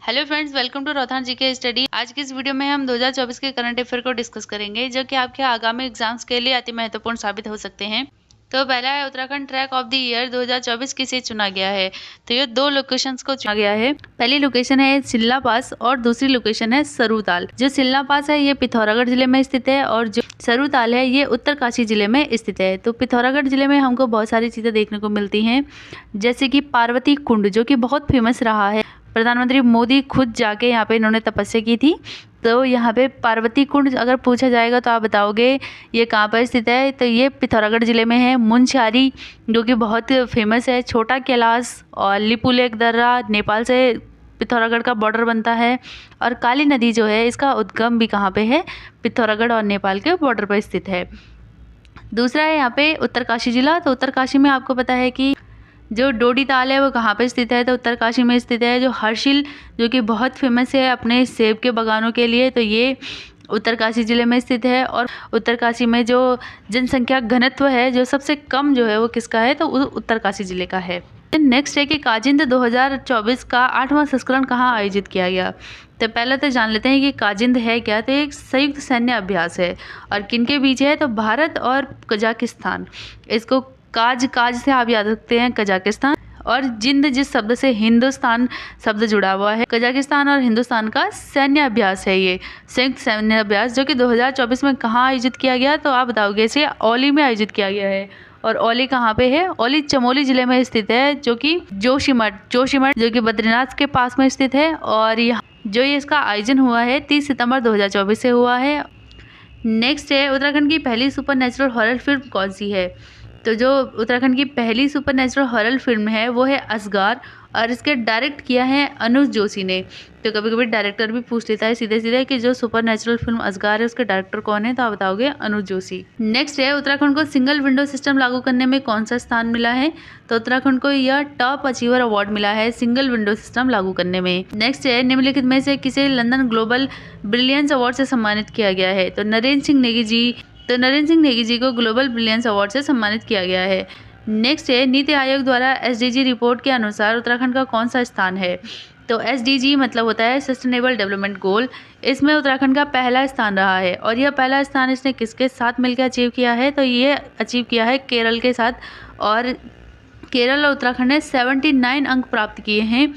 Hello friends, welcome to रोहतान GK study. आज की इस वीडियो में हम 2024 के करंट अफेयर को डिस्कस करेंगे, जो कि आपके आगामी एग्जाम्स के लिए अति महत्वपूर्ण साबित हो सकते हैं। तो पहला है Uttarakhand track of the year 2024 किसे चुना गया है। तो ये दो लोकेशंस को चुना गया है। पहली लोकेशन है सिल्ला पास और दूसरी लोकेशन है सरूताल। जो सिल्ला पास है ये पिथौरागढ़ जिले में स्थित है और जो सरूताल है ये उत्तरकाशी जिले में स्थित है। तो पिथौरागढ़ जिले में हमको बहुत सारी चीजें देखने को मिलती हैं, जैसे कि पार्वती कुंड, जो कि बहुत फेमस रहा है। प्रधानमंत्री मोदी खुद जाके यहाँ पे इन्होंने तपस्या की थी। तो यहाँ पे पार्वती कुंड अगर पूछा जाएगा तो आप बताओगे ये कहाँ पर स्थित है। तो ये पिथौरागढ़ जिले में है। मुनस्यारी जो कि बहुत फेमस है। छोटा कैलाश और लिपुलेख दर्रा नेपाल से पिथौरागढ़ का बॉर्डर बनता है। और काली नदी जो है इसका उद्गम भी कहाँ पे है, पिथौरागढ़ और नेपाल के बॉर्डर पर स्थित है। दूसरा है यहाँ पे उत्तरकाशी जिला। तो उत्तरकाशी में आपको पता है कि जो डोडी ताल है वो कहाँ पे स्थित है, तो उत्तरकाशी में स्थित है। जो हर्षिल जो कि बहुत फेमस है अपने सेब के बागानों के लिए, तो ये उत्तरकाशी जिले में स्थित है। और उत्तरकाशी में जो जनसंख्या घनत्व है जो सबसे कम जो है वो किसका है, तो उत्तरकाशी जिले का है। नेक्स्ट है कि काजिंद 2024 का 8वां संस्करण कहाँ आयोजित किया गया। तो पहले तो जान लेते हैं कि काजिंद है क्या। तो एक संयुक्त सैन्य अभ्यास है और किनके बीच है, तो भारत और कजाकिस्तान। इसको काज से आप याद रखते हैं कजाकिस्तान, और जिंद जिस शब्द से हिंदुस्तान शब्द जुड़ा हुआ है। कजाकिस्तान और हिंदुस्तान का सैन्य अभ्यास है ये संयुक्त सैन्य अभ्यास, जो कि 2024 में कहाँ आयोजित किया गया, तो आप बताओगे इसे औली में आयोजित किया गया है। और औली कहाँ पे है, औली चमोली जिले में स्थित है, जो कि जोशीमठ जो कि बद्रीनाथ के पास में स्थित है। और यहाँ जो ये इसका आयोजन हुआ है 30 सितंबर 2024 से हुआ है। नेक्स्ट है उत्तराखंड की पहली सुपर नेचुरल हॉरर फिल्म कौन सी है। तो जो उत्तराखंड की पहली सुपर नेचुरल हॉरर फिल्म है वो है असगार, और इसके डायरेक्ट किया है अनुज जोशी ने। तो कभी कभी डायरेक्टर भी पूछ लेता है सीधे सीधे कि जो सुपर नेचुरल फिल्म असगार है उसके डायरेक्टर कौन है, तो आप बताओगे अनुज जोशी। नेक्स्ट है उत्तराखंड को सिंगल विंडो सिस्टम लागू करने में कौन सा स्थान मिला है। तो उत्तराखंड को यह टॉप अचीवर अवार्ड मिला है सिंगल विंडो सिस्टम लागू करने में। नेक्स्ट है निम्नलिखित में से किसे लंदन ग्लोबल ब्रिलियंस अवार्ड से सम्मानित किया गया है। तो नरेंद्र सिंह नेगी जी को ग्लोबल ब्रिलियंस अवार्ड से सम्मानित किया गया है। नेक्स्ट है नीति आयोग द्वारा एसडीजी रिपोर्ट के अनुसार उत्तराखंड का कौन सा स्थान है। तो एसडीजी मतलब होता है सस्टेनेबल डेवलपमेंट गोल। इसमें उत्तराखंड का पहला स्थान रहा है, और यह पहला स्थान इसने किसके साथ मिलकर अचीव किया है, तो ये अचीव किया है केरल के साथ। और केरल और उत्तराखंड ने 79 अंक प्राप्त किए हैं।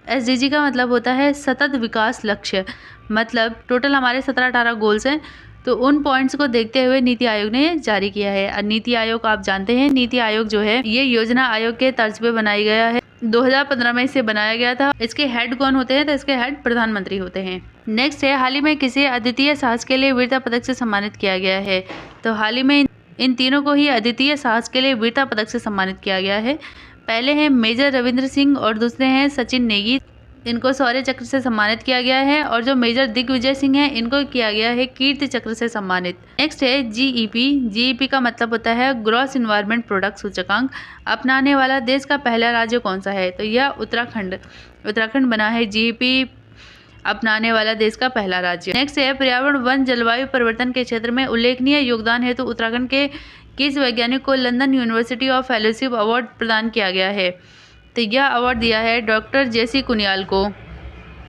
एसडीजी का मतलब होता है सतत विकास लक्ष्य, मतलब टोटल हमारे 17-18 गोल्स हैं, तो उन पॉइंट्स को देखते हुए नीति आयोग ने जारी किया है। और नीति आयोग आप जानते हैं, नीति आयोग जो है ये योजना आयोग के तर्ज पे बनाया गया है। 2015 में इसे बनाया गया था। इसके हेड कौन होते हैं, तो इसके हेड प्रधानमंत्री होते हैं। नेक्स्ट है हाल ही में किसे अद्वितीय साहस के लिए वीरता पदक से सम्मानित किया गया है। तो हाल ही में इन तीनों को ही अद्वितीय साहस के लिए वीरता पदक से सम्मानित किया गया है। पहले हैं मेजर रविंद्र सिंह और दूसरे हैं सचिन नेगी। इनको शौर्य चक्र से सम्मानित किया गया है। और जो मेजर दिग्विजय सिंह है इनको किया गया है कीर्ति चक्र से सम्मानित। नेक्स्ट है जीईपी का मतलब होता है ग्रॉस इन्वायरमेंट प्रोडक्ट सूचकांक। अपनाने वाला देश का पहला राज्य कौन सा है, तो यह उत्तराखंड बना है जीईपी अपनाने वाला देश का पहला राज्य। नेक्स्ट है पर्यावरण वन जलवायु परिवर्तन के क्षेत्र में उल्लेखनीय योगदान हेतु उत्तराखंड के किस वैज्ञानिक को London university of fellowship award प्रदान किया गया है। तो यह अवार्ड दिया है डॉक्टर जेसी कुनियाल को।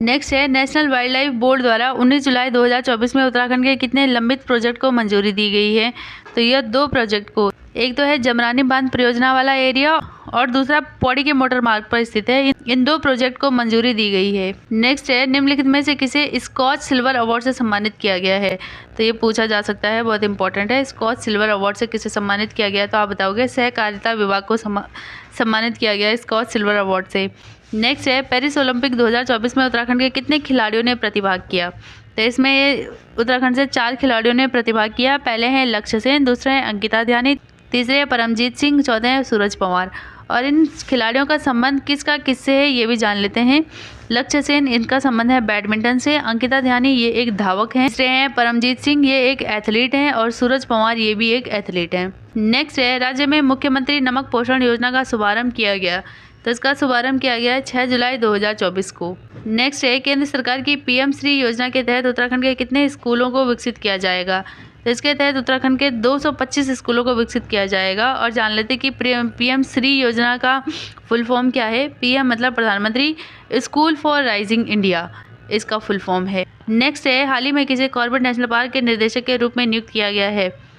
नेक्स्ट है नेशनल वाइल्ड लाइफ बोर्ड द्वारा 19 जुलाई 2024 में उत्तराखंड के कितने लंबित प्रोजेक्ट को मंजूरी दी गई है। तो यह 2 प्रोजेक्ट को, एक तो है जमरानी बांध परियोजना वाला एरिया और दूसरा पौड़ी के मोटर मार्ग पर स्थित है। इन 2 प्रोजेक्ट को मंजूरी दी गई है। नेक्स्ट है निम्नलिखित में से किसे स्कॉच सिल्वर अवार्ड से सम्मानित किया गया है। तो ये पूछा जा सकता है, बहुत इंपॉर्टेंट है। स्कॉच सिल्वर अवार्ड से किसे सम्मानित किया गया, तो आप बताओगे सहकारिता विभाग को सम्मानित किया गया स्कॉच सिल्वर अवार्ड से। नेक्स्ट है पेरिस ओलंपिक 2024 में उत्तराखंड के कितने खिलाड़ियों ने प्रतिभाग किया। तो इसमें उत्तराखंड से 4 खिलाड़ियों ने प्रतिभाग किया। पहले हैं लक्ष्य सेन, दूसरे हैं अंकिता ध्यानी, तीसरे हैं परमजीत सिंह, चौथे हैं सूरज पवार। और इन खिलाड़ियों का संबंध किससे है ये भी जान लेते हैं। लक्ष्य सेन इनका संबंध है बैडमिंटन से, अंकिता ध्यानी ये एक धावक हैं, तीसरे हैं परमजीत सिंह ये एक एथलीट हैं, और सूरज पवार ये भी एक एथलीट हैं। नेक्स्ट है राज्य में मुख्यमंत्री नमक पोषण योजना का शुभारंभ किया गया। तो इसका शुभारंभ किया गया है 6 जुलाई 2024 को। नेक्स्ट है केंद्र सरकार की पीएम श्री योजना के तहत उत्तराखंड के कितने स्कूलों को विकसित किया जाएगा। तो इसके तहत उत्तराखंड के 225 स्कूलों को विकसित किया जाएगा। और जान लेते कि PM श्री योजना का फुल फॉर्म क्या है। PM मतलब प्रधानमंत्री, स्कूल फॉर राइजिंग इंडिया इसका फुल फॉर्म है। नेक्स्ट है, हाल ही में किसे कॉर्बेट नेशनल पार्क के निर्देशक के रूप में नियुक्त किया गया है।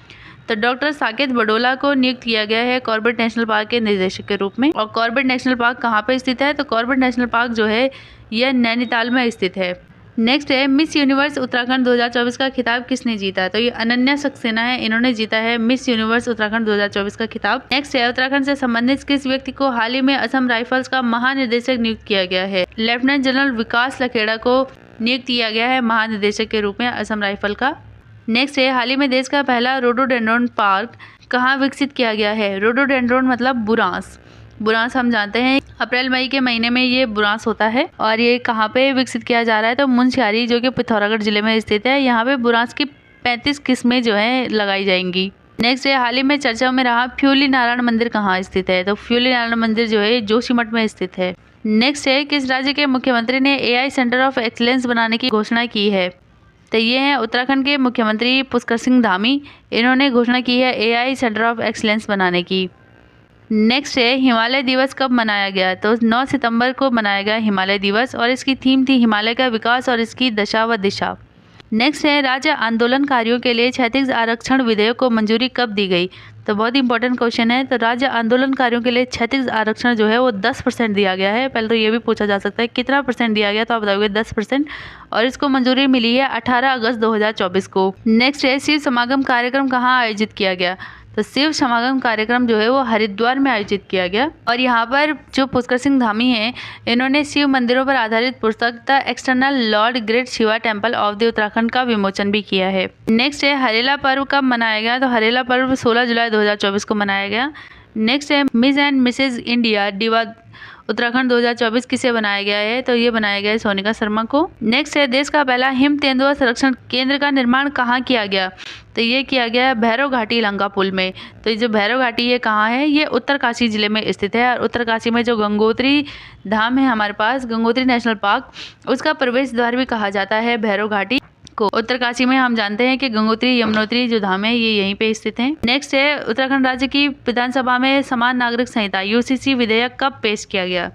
तो डॉक्टर साकेत बडोला को नियुक्त किया गया है कॉर्बेट नेशनल पार्क के निर्देशक के रूप में। और कॉर्बेट नेशनल पार्क कहाँ पे स्थित है, तो कॉर्बेट नेशनल पार्क जो है यह नैनीताल में स्थित है। नेक्स्ट है, मिस यूनिवर्स उत्तराखंड 2024 का खिताब किसने जीता। तो ये अनन्या सक्सेना है, इन्होंने जीता है मिस यूनिवर्स उत्तराखंड 2024 का खिताब। नेक्स्ट है, उत्तराखंड से संबंधित किस व्यक्ति को हाल ही में असम राइफल्स का महानिदेशक नियुक्त किया गया है। लेफ्टिनेंट जनरल विकास लखेड़ा को नियुक्त किया गया है महानिदेशक के रूप में असम राइफल का। नेक्स्ट है, हाल ही में देश का पहला रोडोडेंड्रॉन पार्क कहाँ विकसित किया गया है। रोडोडेंड्रॉन मतलब बुरांस। बुरांस हम जानते हैं अप्रैल मई के महीने में ये बुरांस होता है। और ये कहाँ पे विकसित किया जा रहा है, तो मुनस्यारी जो कि पिथौरागढ़ जिले में स्थित है। यहाँ पे बुरांस की 35 किस्में जो है लगाई जाएंगी। नेक्स्ट है, हाल ही में चर्चा में रहा फ्यूली नारायण मंदिर कहाँ स्थित है। तो फ्यूली नारायण मंदिर जो है जोशीमठ में स्थित है। नेक्स्ट है, किस राज्य के मुख्यमंत्री ने AI सेंटर ऑफ एक्सीलेंस बनाने की घोषणा की है। तो ये है उत्तराखंड के मुख्यमंत्री पुष्कर सिंह धामी, इन्होंने घोषणा की है AI सेंटर ऑफ एक्सीलेंस बनाने की। नेक्स्ट है, हिमालय दिवस कब मनाया गया। तो 9 सितंबर को मनाया गया हिमालय दिवस और इसकी थीम थी हिमालय का विकास और इसकी दशा व दिशा। नेक्स्ट है, राज्य आंदोलनकारियों के लिए क्षैतिज आरक्षण विधेयक को मंजूरी कब दी गई। तो बहुत इंपॉर्टेंट क्वेश्चन है। तो राज्य आंदोलनकारियों के लिए क्षैतिज आरक्षण जो है वो 10% दिया गया है। पहले तो ये भी पूछा जा सकता है कितना % दिया गया, तो आप बताओगे 10%। और इसको मंजूरी मिली है 18 अगस्त 2024 को। नेक्स्ट है, शिव समागम कार्यक्रम कहाँ आयोजित किया गया। तो शिव समागम कार्यक्रम जो है वो हरिद्वार में आयोजित किया गया। और यहाँ पर जो पुष्कर सिंह धामी हैं, इन्होंने शिव मंदिरों पर आधारित पुस्तक the external Lord great Shiva temple of the Uttarakhand का विमोचन भी किया है। नेक्स्ट है, हरेला पर्व कब मनाया गया। तो हरेला पर्व 16 जुलाई 2024 को मनाया गया। नेक्स्ट है, miss and Mrs India diva Uttarakhand 2024 किसे बनाया गया है। तो ये बनाया गया है सोनिका शर्मा को। नेक्स्ट है, देश का पहला हिम तेंदुआ संरक्षण केंद्र का निर्माण कहाँ किया गया। तो ये किया गया है भैरव घाटी लंकापुल में। तो ये जो भैरव घाटी ये कहाँ है, ये उत्तरकाशी जिले में स्थित है। और उत्तरकाशी में जो गंगोत्री धाम है हमारे पास, गंगोत्री नेशनल पार्क, उसका प्रवेश द्वार भी कहा जाता है भैरव घाटी को। उत्तरकाशी में हम जानते हैं कि गंगोत्री यमुनोत्री जो धाम है ये यहीं पे स्थित हैं। नेक्स्ट है, उत्तराखंड राज्य की विधानसभा में समान नागरिक संहिता UCC विधेयक कब पेश किया गया।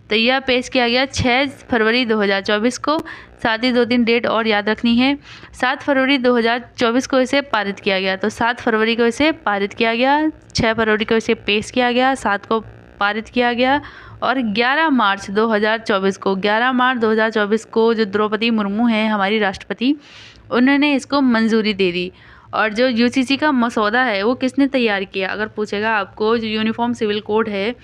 तो यह पेश किया गया 6 फरवरी 2024 को। साथ ही 2-3 डेट और याद रखनी है। 7 फरवरी 2024 को इसे पारित किया गया। तो 7 फरवरी को इसे पारित किया गया, 6 फरवरी को इसे पेश किया गया, 7 को पारित किया गया। और 11 मार्च 2024 को जो द्रौपदी मुर्मू हैं हमारी राष्ट्रपति, उन्होंने इसको मंजूरी दे दी। और जो UCC का मसौदा है वो किसने तैयार किया, अगर पूछेगा आपको, जो यूनिफॉर्म सिविल कोड है,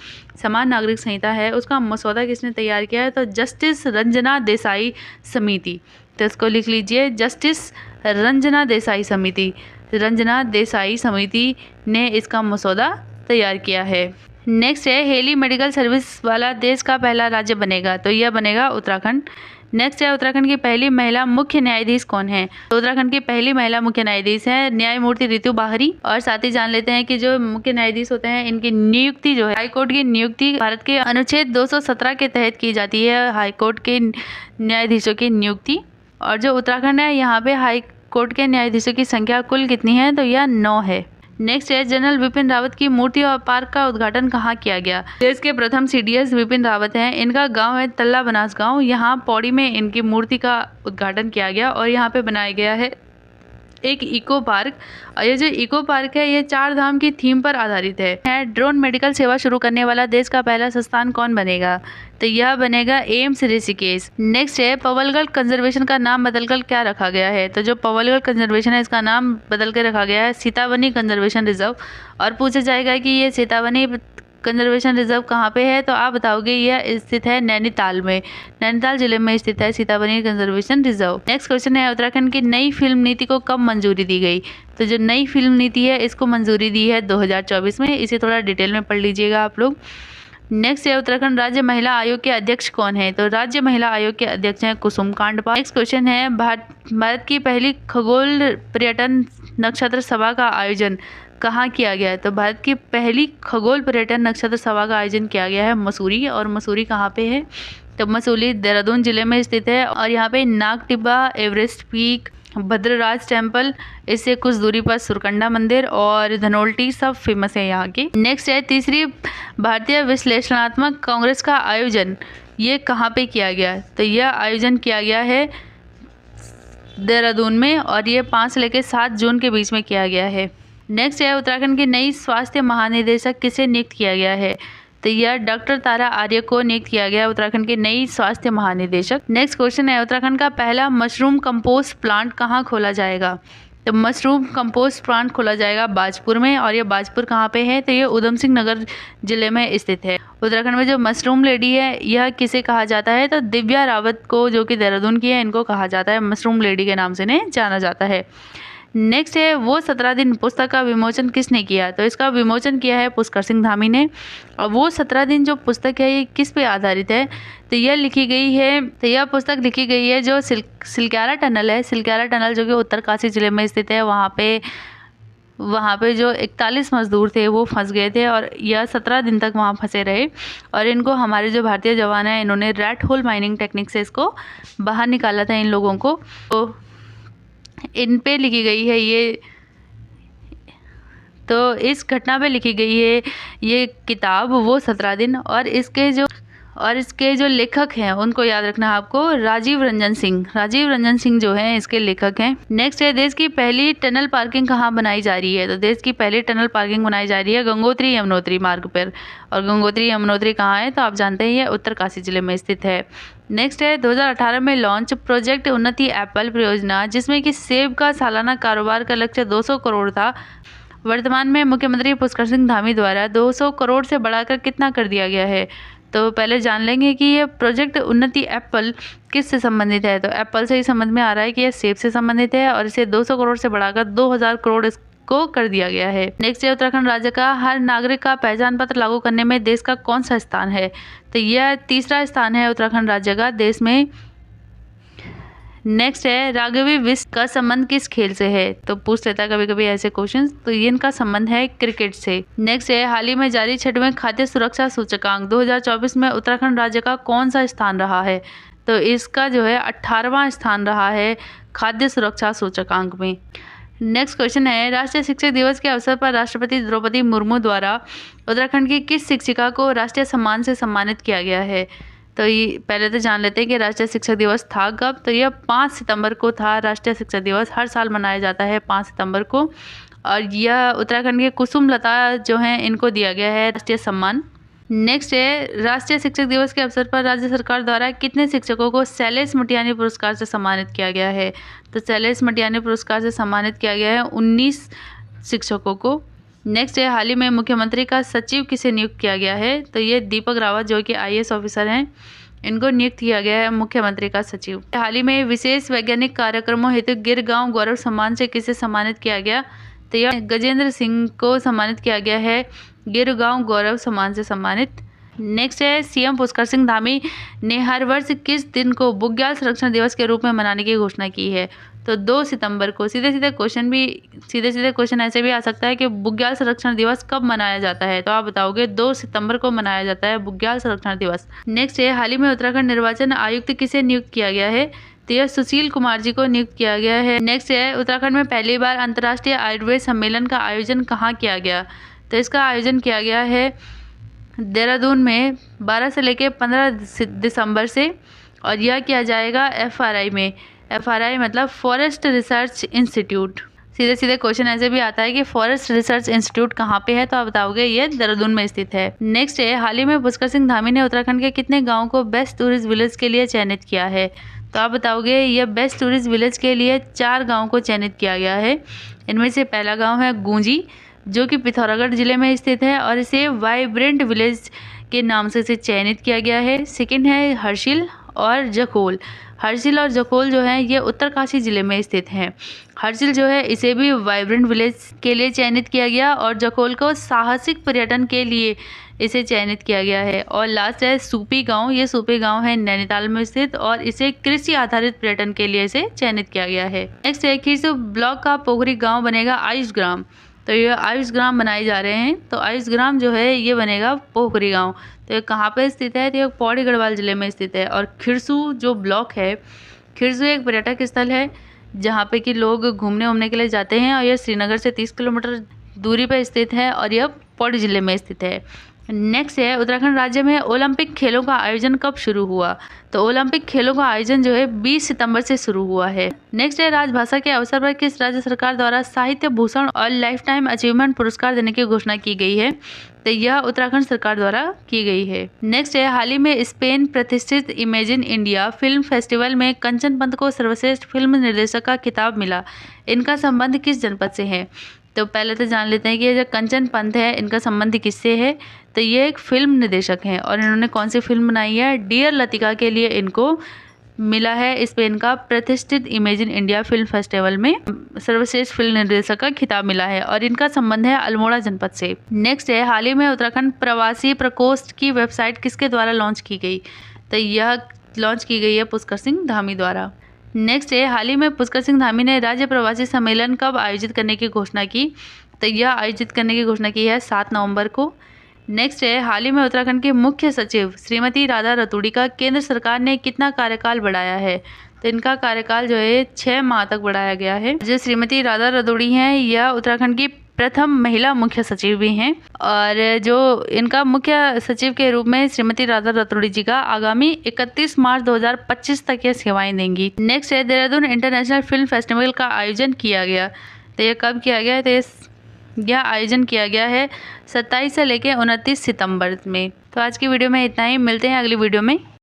समान नागरिक संहिता है, उसका मसौदा किसने तैयार किया है। तो जस्टिस रंजना देसाई समिति। तो इसको लिख लीजिए, जस्टिस रंजना देसाई समिति। रंजना देसाई समिति ने इसका मसौदा तैयार किया है। नेक्स्ट है, हेली मेडिकल सर्विस वाला देश का पहला राज्य बनेगा। तो यह बनेगा उत्तराखंड। नेक्स्ट है, उत्तराखंड की पहली महिला मुख्य न्यायाधीश कौन है। तो उत्तराखंड की पहली महिला मुख्य न्यायाधीश है न्यायमूर्ति रितु बाहरी। और साथ ही जान लेते हैं कि जो मुख्य न्यायाधीश होते हैं इनकी नियुक्ति जो है, हाईकोर्ट की नियुक्ति भारत के अनुच्छेद 217 के तहत की जाती है, हाईकोर्ट के न्यायाधीशों की नियुक्ति। और जो उत्तराखंड है यहाँ पे हाईकोर्ट के न्यायाधीशों की संख्या कुल कितनी है, तो यह 9 है। नेक्स्ट है, जनरल विपिन रावत की मूर्ति और पार्क का उद्घाटन कहाँ किया गया। देश के प्रथम CDS विपिन रावत हैं, इनका गांव है तल्ला बनास गांव। यहाँ पौड़ी में इनकी मूर्ति का उद्घाटन किया गया और यहाँ पे बनाया गया है एक इको पार्क। और ये जो इको पार्क है ये 4 धाम की थीम पर आधारित है। ड्रोन मेडिकल सेवा शुरू करने वाला देश का पहला संस्थान कौन बनेगा। तो यह बनेगा एम्स ऋषिकेश। नेक्स्ट है, पवलगढ़ कंजर्वेशन का नाम बदलकर क्या रखा गया है। तो जो पवलगढ़ कंजर्वेशन है इसका नाम बदल के रखा गया है सीतावनी कंजर्वेशन रिजर्व। और पूछा जाएगा कि ये सीतावनी कंजर्वेशन रिजर्व कहाँ पे है, तो आप बताओगे यह स्थित है नैनीताल में। नैनीताल जिले में स्थित है Sitavani conservation reserve. Next question है, उत्तराखंड की नई फिल्म नीति को कब मंजूरी दी गई। तो जो नई फिल्म नीति है इसको मंजूरी दी है 2024 में। इसे थोड़ा डिटेल में पढ़ लीजिएगा आप लोग। नेक्स्ट है, उत्तराखंड राज्य महिला आयोग के अध्यक्ष कौन है। तो राज्य महिला आयोग के अध्यक्ष हैं कुसुम कांडपाल। नेक्स्ट क्वेश्चन है, भारत की पहली खगोल पर्यटन नक्षत्र सभा का आयोजन कहाँ किया गया है। तो भारत की पहली खगोल पर्यटन नक्षत्र सभा का आयोजन किया गया है मसूरी। और मसूरी कहाँ पे है, तो मसूरी देहरादून जिले में स्थित है। और यहाँ पे Nag Tibba, Everest peak, Bhadraj temple, इससे कुछ दूरी पर सुरकंडा मंदिर और धनोल्टी सब फेमस है यहाँ की। नेक्स्ट है तीसरी भारतीय विश्लेषणात्मक कांग्रेस का आयोजन ये कहाँ पे किया गया? तो यह आयोजन किया गया है देहरादून में और ये 5 से लेकर 7 जून के बीच में किया गया है। नेक्स्ट है उत्तराखंड की नई स्वास्थ्य महानिदेशक किसे नियुक्त किया गया है? तो यह डॉक्टर तारा आर्य को नियुक्त किया गया उत्तराखंड की नई स्वास्थ्य महानिदेशक। नेक्स्ट क्वेश्चन है उत्तराखंड का पहला मशरूम कंपोस्ट प्लांट कहाँ खोला जाएगा? तो मशरूम कंपोस्ट प्लांट खोला जाएगा बाजपुर में, और ये बाजपुर कहाँ पे है? तो ये उधम सिंह नगर जिले में स्थित है। उत्तराखंड में जो मशरूम लेडी है यह किसे कहा जाता है? तो दिव्या रावत को, जो कि देहरादून की है, इनको कहा जाता है, मशरूम लेडी के नाम से इन्हें जाना जाता है। नेक्स्ट है वो 17 दिन पुस्तक का विमोचन किसने किया? तो इसका विमोचन किया है पुष्कर सिंह धामी ने। और वो 17 दिन जो पुस्तक है ये किस पे आधारित है? तो यह लिखी गई है, तो यह पुस्तक लिखी गई है जो सिलक्यारा टनल है, सिलक्यारा टनल जो कि उत्तरकाशी जिले में स्थित है। वहाँ पे जो 41 मजदूर थे वो फंस गए थे और यह 17 दिन तक वहाँ फंसे रहे, और इनको हमारे जो भारतीय जवान हैं इन्होंने रैट होल माइनिंग टेक्निक से इसको बाहर निकाला था इन लोगों को। तो इन पे लिखी गई है ये, तो इस घटना पे लिखी गई है ये किताब वो 17 दिन। और इसके जो लेखक हैं उनको याद रखना आपको, राजीव रंजन सिंह जो हैं इसके लेखक हैं। नेक्स्ट है देश की पहली टनल पार्किंग कहाँ बनाई जा रही है? तो देश की पहली टनल पार्किंग बनाई जा रही है गंगोत्री यमुनोत्री मार्ग पर। और गंगोत्री यमुनोत्री कहाँ है? तो आप जानते हैं ये उत्तरकाशी जिले में स्थित है। नेक्स्ट है 2018 में लॉन्च प्रोजेक्ट उन्नति एप्पल परियोजना, जिसमें कि सेब का सालाना कारोबार का लक्ष्य 200 करोड़ था। वर्तमान में मुख्यमंत्री पुष्कर सिंह धामी द्वारा 200 करोड़ से बढ़ाकर कितना कर दिया गया है? तो पहले जान लेंगे कि ये प्रोजेक्ट उन्नति एप्पल किस से संबंधित है। तो एप्पल से ही समझ में आ रहा है कि यह सेब से संबंधित है, और इसे 200 करोड़ से बढ़ाकर 2000 करोड़ को कर दिया गया है। नेक्स्ट है उत्तराखंड राज्य का हर नागरिक का पहचान पत्र लागू करने में देश का कौन सा स्थान है? तो यह तीसरा स्थान है उत्तराखंड राज्य का देश में। नेक्स्ट है राघवी विश्व का संबंध किस खेल से है? तो पूछ लेता है कभी कभी ऐसे क्वेश्चंस, तो ये इनका संबंध है क्रिकेट से। नेक्स्ट है हाल ही में जारी 6वें खाद्य सुरक्षा सूचकांक 2024 में उत्तराखंड राज्य का कौन सा स्थान रहा है? तो इसका जो है 18वां स्थान रहा है खाद्य सुरक्षा सूचकांक में। नेक्स्ट क्वेश्चन है राष्ट्रीय शिक्षक दिवस के अवसर पर राष्ट्रपति द्रौपदी मुर्मू द्वारा उत्तराखंड की किस शिक्षिका को राष्ट्रीय सम्मान से सम्मानित किया गया है? तो ये पहले तो जान लेते हैं कि राष्ट्रीय शिक्षक दिवस था कब। तो यह 5 सितंबर को था। राष्ट्रीय शिक्षक दिवस हर साल मनाया जाता है 5 सितंबर को, और यह उत्तराखंड के कुसुम लता जो हैं इनको दिया गया है राष्ट्रीय सम्मान। नेक्स्ट है राष्ट्रीय शिक्षक दिवस के अवसर पर राज्य सरकार द्वारा कितने शिक्षकों को शैलेश मटियानी पुरस्कार से सम्मानित किया गया है? तो शैलेश मटियानी पुरस्कार से सम्मानित किया गया है 19 शिक्षकों को। नेक्स्ट है हाल ही में मुख्यमंत्री का सचिव किसे नियुक्त किया गया है? तो ये दीपक रावत जो कि IAS ऑफिसर हैं, इनको नियुक्त किया गया है मुख्यमंत्री का सचिव। हाल ही में विशेष वैज्ञानिक कार्यक्रमों हेतु गिर गांव गौरव सम्मान से किसे सम्मानित किया गया? तो यह गजेंद्र सिंह को सम्मानित किया गया है गिर गांव गौरव सम्मान से सम्मानित। नेक्स्ट है CM पुष्कर सिंह धामी ने हर वर्ष किस दिन को बुग्याल संरक्षण दिवस के रूप में मनाने की घोषणा की है? तो 2 सितंबर को। सीधे सीधे क्वेश्चन ऐसे भी आ सकता है कि बुग्याल संरक्षण दिवस कब मनाया जाता है? तो आप बताओगे 2 सितंबर को मनाया जाता है बुग्याल संरक्षण दिवस। नेक्स्ट है हाल ही में उत्तराखंड निर्वाचन आयुक्त किसे नियुक्त किया गया है? तो यह सुशील कुमार जी को नियुक्त किया गया है। नेक्स्ट है उत्तराखंड में पहली बार अंतर्राष्ट्रीय आयुर्वेद सम्मेलन का आयोजन कहाँ किया गया? तो इसका आयोजन किया गया है देहरादून में 12 से लेकर 15 दिसंबर से, और यह किया जाएगा FRI में। FRI मतलब फॉरेस्ट रिसर्च इंस्टीट्यूट। सीधे सीधे क्वेश्चन ऐसे भी आता है कि फॉरेस्ट रिसर्च इंस्टीट्यूट कहाँ पे है? तो आप बताओगे ये देहरादून में स्थित है। नेक्स्ट है हाल ही में पुष्कर सिंह धामी ने उत्तराखंड के कितने गाँव को बेस्ट टूरिस्ट विलेज के लिए चयनित किया है? तो आप बताओगे यह बेस्ट टूरिस्ट विलेज के लिए 4 गाँव को चयनित किया गया है। इनमें से पहला गाँव है गूंजी जो कि पिथौरागढ़ जिले में स्थित है, और इसे वाइब्रेंट विलेज के नाम से इसे चयनित किया गया है। सेकंड है हर्षिल और जखोल। हर्षिल और जखोल जो है ये उत्तरकाशी जिले में स्थित हैं। हर्षिल जो है इसे भी वाइब्रेंट विलेज के लिए चयनित किया गया, और जखोल को साहसिक पर्यटन के लिए इसे चयनित किया गया है। और लास्ट है सूपी गांव। ये सूपी गांव है नैनीताल में स्थित, और इसे कृषि आधारित पर्यटन के लिए इसे चयनित किया गया है। नेक्स्ट है खीरसू ब्लॉक का पोखरी गाँव बनेगा आयुष ग्राम। तो ये आयुष ग्राम बनाए जा रहे हैं। तो आयुष ग्राम जो है ये बनेगा पोखरी गांव। तो ये कहाँ पे स्थित है? तो ये पौड़ी गढ़वाल जिले में स्थित है। और खीरसू जो ब्लॉक है, खीरसू एक पर्यटक स्थल है जहाँ पे कि लोग घूमने वूमने के लिए जाते हैं और यह श्रीनगर से 30 किलोमीटर दूरी पर स्थित है और यह पौड़ी जिले में स्थित है। नेक्स्ट है उत्तराखंड राज्य में ओलंपिक खेलों का आयोजन कब शुरू हुआ? तो ओलंपिक खेलों का आयोजन जो है 20 सितंबर से शुरू हुआ है। नेक्स्ट है राजभाषा के अवसर पर किस राज्य सरकार द्वारा साहित्य भूषण और लाइफ टाइम अचीवमेंट पुरस्कार देने की घोषणा की गई है? तो यह उत्तराखंड सरकार द्वारा की गई है। नेक्स्ट है हाल ही में स्पेन प्रतिष्ठित इमेजिन इंडिया फिल्म फेस्टिवल में कंचन पंत को सर्वश्रेष्ठ फिल्म निर्देशक का खिताब मिला। इनका संबंध किस जनपद से है? तो पहले तो जान लेते हैं कि ये जो कंचन पंत है इनका संबंध किससे है? तो ये एक फिल्म निर्देशक हैं और इन्होंने कौन सी फिल्म बनाई है? डियर लतिका के लिए इनको मिला है स्पेन का प्रतिष्ठित इमेजिन इंडिया फिल्म फेस्टिवल में सर्वश्रेष्ठ फिल्म निर्देशक का खिताब मिला है और इनका संबंध है अल्मोड़ा जनपद से। नेक्स्ट है हाल ही में उत्तराखंड प्रवासी प्रकोष्ठ की वेबसाइट किसके द्वारा लॉन्च की गई? तो यह लॉन्च की गई है पुष्कर सिंह धामी द्वारा। नेक्स्ट है हाल ही में पुष्कर सिंह धामी ने राज्य प्रवासी सम्मेलन कब आयोजित करने की घोषणा की? तो यह आयोजित करने की घोषणा की है 7 नवंबर को। नेक्स्ट है हाल ही में उत्तराखंड के मुख्य सचिव श्रीमती राधा रतूड़ी का केंद्र सरकार ने कितना कार्यकाल बढ़ाया है? तो इनका कार्यकाल जो है 6 माह तक बढ़ाया गया है। जो श्रीमती राधा रतूड़ी हैं यह उत्तराखंड की प्रथम महिला मुख्य सचिव भी हैं और जो इनका मुख्य सचिव के रूप में श्रीमती राधा रतूड़ी जी का आगामी 31 मार्च 2025 तक ये सेवाएं देंगी। नेक्स्ट है देहरादून इंटरनेशनल फिल्म फेस्टिवल का आयोजन किया गया। तो ये कब किया गया? तो यह आयोजन किया गया है 27 से लेकर 29 सितंबर में। तो आज की वीडियो में इतना ही, मिलते हैं अगली वीडियो में।